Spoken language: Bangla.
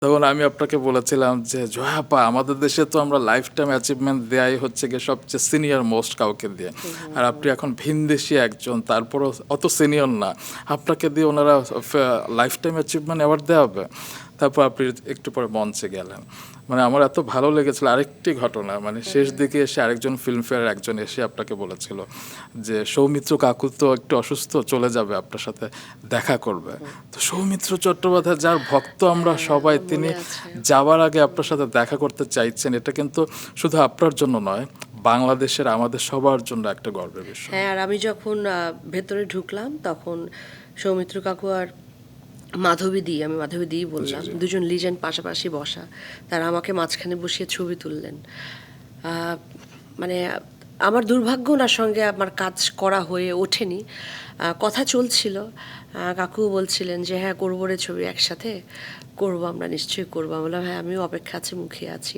তখন আমি আপনাকে বলেছিলাম যে, "জয়া আপা আমাদের দেশে তো আমরা লাইফ টাইম অ্যাচিভমেন্ট দেয়াই হচ্ছে গিয়ে সবচেয়ে সিনিয়র মোস্ট কাউকে দিয়ে। আর আপনি এখন ভিনদেশী একজন, তারপরও অত সিনিয়র না। আপনাকে দিয়ে ওনারা লাইফ টাইম অ্যাচিভমেন্ট অ্যাওয়ার্ড দেওয়া হবে?" তারপর আপনি একটু পরে মঞ্চে গেলেন। মানে আমার এত ভালো লেগেছিল। আরেকটি ঘটনা, মানে শেষ দিকে এসে আরেকজন ফিল্মফেয়ার একজন এসে আপনাকে বলেছিল যে, "সৌমিত্র কাকু তো একটু অসুস্থ, চলে যাবে, আপনার সাথে দেখা করবে।" তো সৌমিত্র চট্টোপাধ্যায় যার ভক্ত আমরা সবাই, আমার তিনি মনে আছে। যাওয়ার আগে আপনার সাথে দেখা করতে চাইছেন, এটা কিন্তু শুধু আপনার জন্য নয়, বাংলাদেশের আমাদের সবার জন্য একটা গর্বের বিষয়। হ্যাঁ, আর আমি যখন ভেতরে ঢুকলাম তখন সৌমিত্র কাকু আর আমি মাধবী দিই জি বললাম, জি দুজন লিজেন্ড পাশাপাশি বসা, তারা আমাকে মাঝখানে বসিয়ে ছবি তুললেন। আহ, মানে আমার দুর্ভাগ্য ওনার সঙ্গে আমার কাজ করা হয়ে ওঠেনি। কথা চলছিল, কাকু বলছিলেন যে হ্যাঁ করবো রে ছবি একসাথে, করবো আমরা, নিশ্চয়ই করবো। আমি বললাম হ্যাঁ আমিও অপেক্ষা আছে, মুখিয়ে আছি।